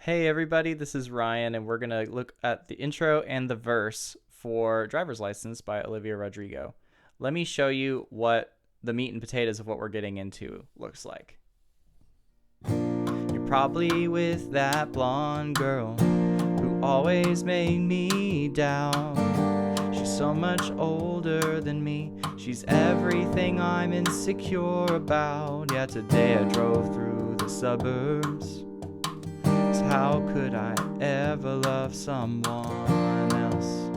Hey everybody, this is Ryan, and we're going to look at the intro and the verse for Driver's License by Olivia Rodrigo. Let me show you what the meat and potatoes of what we're getting into looks like. You're probably with that blonde girl who always made me doubt. She's so much older than me. She's everything I'm insecure about. Yeah, today I drove through the suburbs. How could I ever love someone else?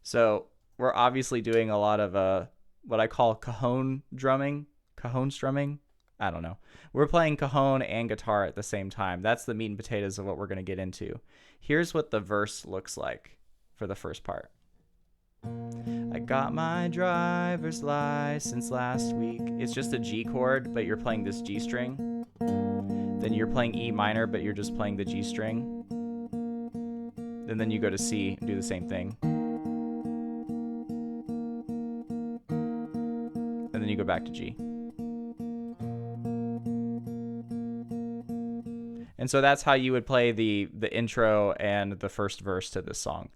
So we're obviously doing a lot of what I call cajon drumming, cajon strumming. I don't know. We're playing cajon and guitar at the same time. That's the meat and potatoes of what we're going to get into. Here's what the verse looks like for the first part. I got my driver's license last week. It's just a G chord, but you're playing this G string. Then you're playing E minor, but you're just playing the G string. And then you go to C and do the same thing. And then you go back to G. And so that's how you would play the intro and the first verse to this song.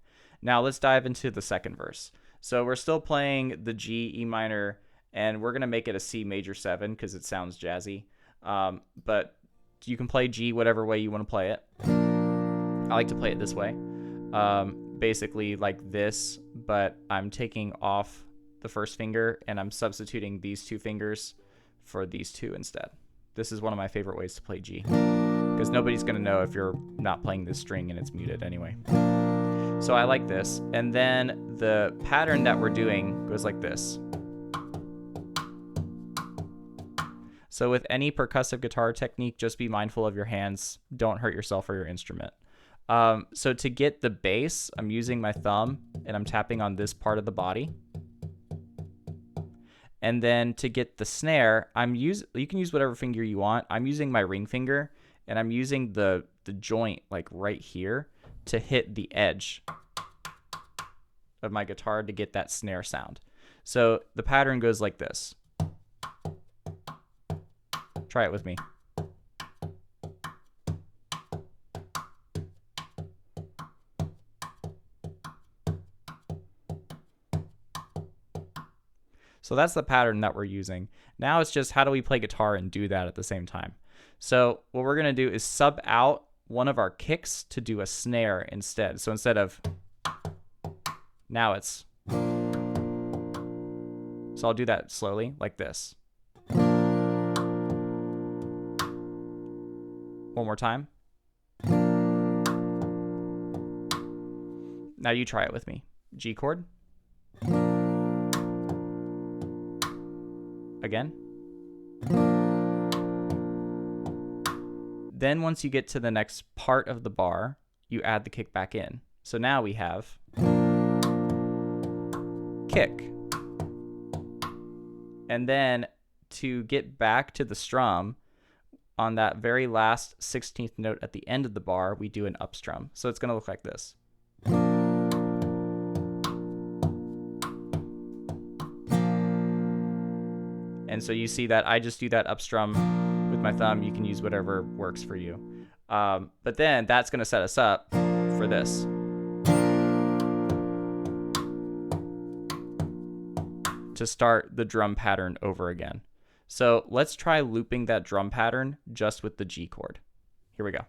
Now let's dive into the second verse. So we're still playing the G, E minor, and we're going to make it a C major 7 because it sounds jazzy. But you can play G whatever way you want to play it. I like to play it this way. Basically like this, but I'm taking off the first finger and I'm substituting these two fingers for these two instead. This is one of my favorite ways to play G because nobody's going to know if you're not playing this string and it's muted anyway. So I like this. And then the pattern that we're doing goes like this. So with any percussive guitar technique, just be mindful of your hands. Don't hurt yourself or your instrument. So to get the bass, I'm using my thumb and I'm tapping on this part of the body. And then to get the snare, you can use whatever finger you want. I'm using my ring finger and I'm using the joint like right here to hit the edge of my guitar to get that snare sound. So the pattern goes like this. Try it with me. So that's the pattern that we're using. Now it's just how do we play guitar and do that at the same time. So what we're going to do is sub out one of our kicks to do a snare instead. So instead of, now it's, so I'll do that slowly like this. One more time. Now you try it with me. G chord. Again. Then once you get to the next part of the bar, you add the kick back in. So now we have kick. And then to get back to the strum, on that very last 16th note at the end of the bar, we do an up strum. So it's going to look like this. And so you see that I just do that up strum with my thumb. You can use whatever works for you. But then that's going to set us up for this. To start the drum pattern over again. So let's try looping that drum pattern just with the G chord. Here we go.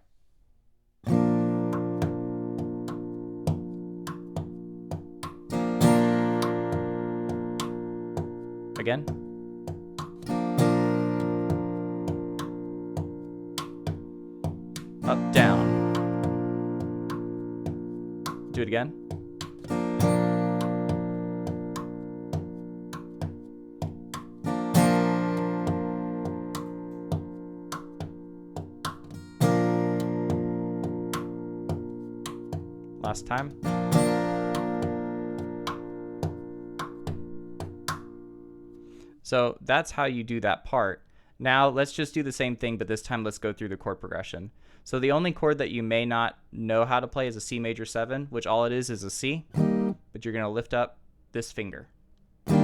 Again. Up, down. Do it again. Last time. So that's how you do that part. Now let's just do the same thing, but this time let's go through the chord progression. So the only chord that you may not know how to play is a C major 7, which all it is a C, but you're going to lift up this finger. It's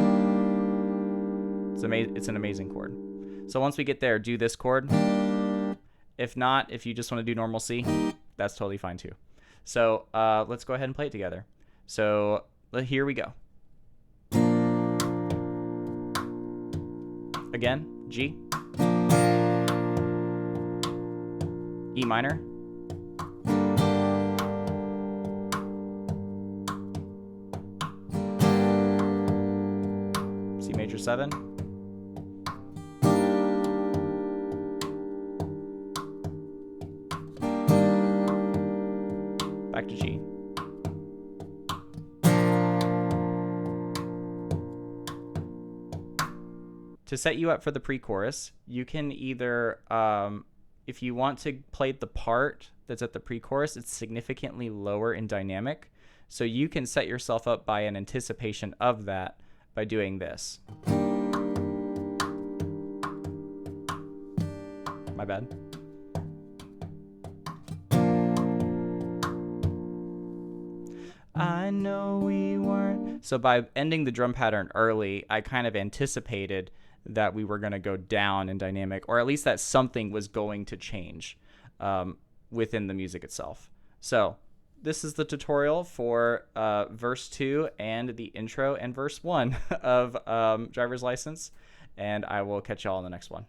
an amazing chord. So once we get there, do this chord, If not, if you just want to do normal C, that's totally fine too. So let's go ahead and play it together. So here we go. Again, G, E minor, C major 7, back to G, to set you up for the pre-chorus, you can either, if you want to play the part that's at the pre-chorus, it's significantly lower in dynamic. So you can set yourself up by an anticipation of that by doing this. My bad. I know we weren't. So by ending the drum pattern early, I kind of anticipated that we were going to go down in dynamic, or at least that something was going to change within the music itself. So this is the tutorial for verse 2 and the intro and verse 1 of Driver's License, and I will catch y'all in the next one.